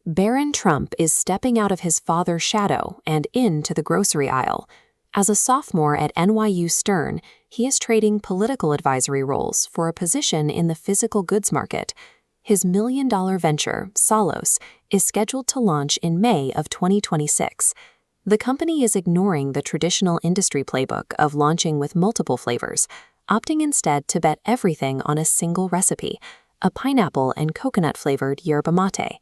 Barron Trump is stepping out of his father's shadow and into the grocery aisle. As a sophomore at NYU Stern, he is trading political advisory roles for a position in the physical goods market. His million-dollar venture, SOLLOS, is scheduled to launch in May of 2026. The company is ignoring the traditional industry playbook of launching with multiple flavors, opting instead to bet everything on a single recipe, a pineapple and coconut-flavored yerba mate.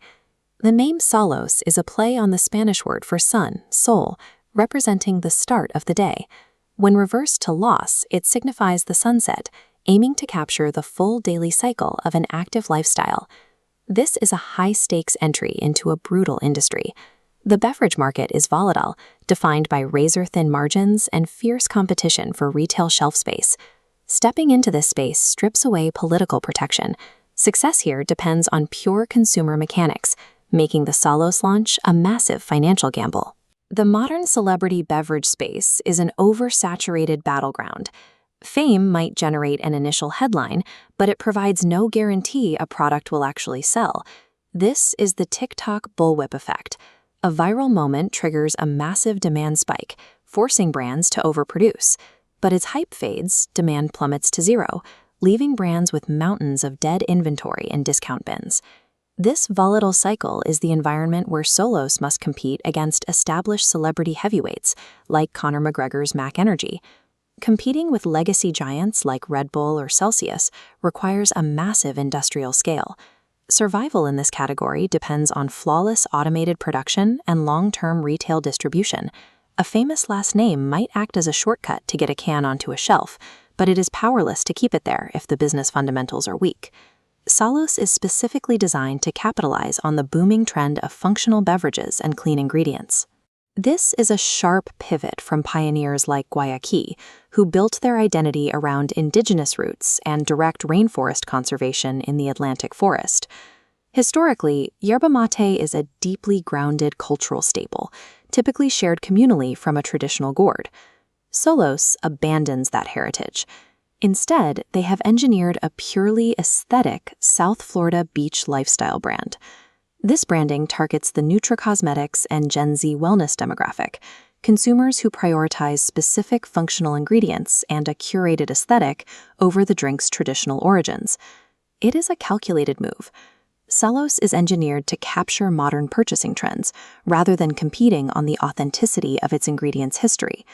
The name SOLLOS is a play on the Spanish word for sun, sol, representing the start of the day. When reversed to los, it signifies the sunset, aiming to capture the full daily cycle of an active lifestyle. This is a high-stakes entry into a brutal industry. The beverage market is volatile, defined by razor-thin margins and fierce competition for retail shelf space. Stepping into this space strips away political protection. Success here depends on pure consumer mechanics, making the SOLLOS launch a massive financial gamble. The modern celebrity beverage space is an oversaturated battleground. Fame might generate an initial headline, but it provides no guarantee a product will actually sell. This is the TikTok bullwhip effect. A viral moment triggers a massive demand spike, forcing brands to overproduce. But as hype fades, demand plummets to zero, leaving brands with mountains of dead inventory and discount bins. This volatile cycle is the environment where SOLLOS must compete against established celebrity heavyweights like Conor McGregor's Mac Energy. Competing with legacy giants like Red Bull or Celsius requires a massive industrial scale. Survival in this category depends on flawless automated production and long-term retail distribution. A famous last name might act as a shortcut to get a can onto a shelf, but it is powerless to keep it there if the business fundamentals are weak. SOLLOS is specifically designed to capitalize on the booming trend of functional beverages and clean ingredients. This is a sharp pivot from pioneers like Guayaquil, who built their identity around indigenous roots and direct rainforest conservation in the Atlantic forest. Historically, yerba mate is a deeply grounded cultural staple, typically shared communally from a traditional gourd. SOLLOS abandons that heritage. Instead, they have engineered a purely aesthetic South Florida beach lifestyle brand. This branding targets the nutracosmetics and Gen Z wellness demographic, consumers who prioritize specific functional ingredients and a curated aesthetic over the drink's traditional origins. It is a calculated move. SOLLOS is engineered to capture modern purchasing trends, rather than competing on the authenticity of its ingredients' history.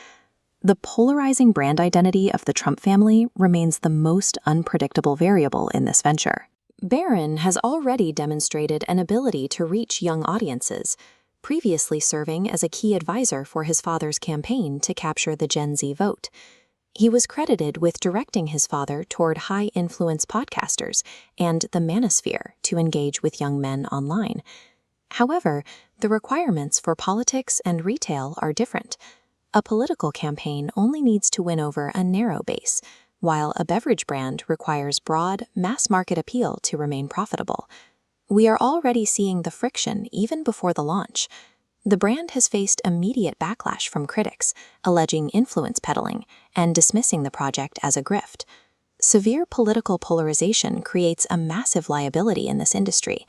The polarizing brand identity of the Trump family remains the most unpredictable variable in this venture. Barron has already demonstrated an ability to reach young audiences, previously serving as a key advisor for his father's campaign to capture the Gen Z vote. He was credited with directing his father toward high-influence podcasters and the manosphere to engage with young men online. However, the requirements for politics and retail are different. A political campaign only needs to win over a narrow base, while a beverage brand requires broad, mass-market appeal to remain profitable. We are already seeing the friction even before the launch. The brand has faced immediate backlash from critics, alleging influence peddling and dismissing the project as a grift. Severe political polarization creates a massive liability in this industry.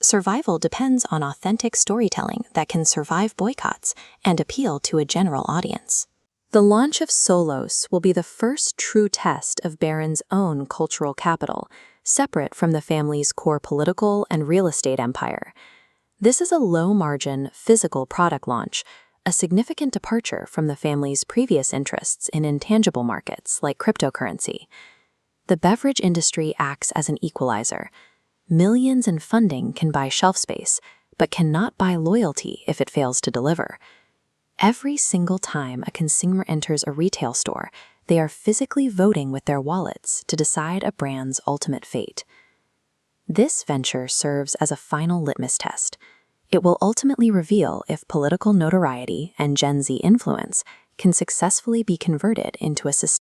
Survival depends on authentic storytelling that can survive boycotts and appeal to a general audience. The launch of SOLLOS will be the first true test of Barron's own cultural capital, separate from the family's core political and real estate empire. This is a low-margin, physical product launch, a significant departure from the family's previous interests in intangible markets like cryptocurrency. The beverage industry acts as an equalizer. Millions in funding can buy shelf space, but cannot buy loyalty if it fails to deliver. Every single time a consumer enters a retail store, they are physically voting with their wallets to decide a brand's ultimate fate. This venture serves as a final litmus test. It will ultimately reveal if political notoriety and Gen Z influence can successfully be converted into a sustainable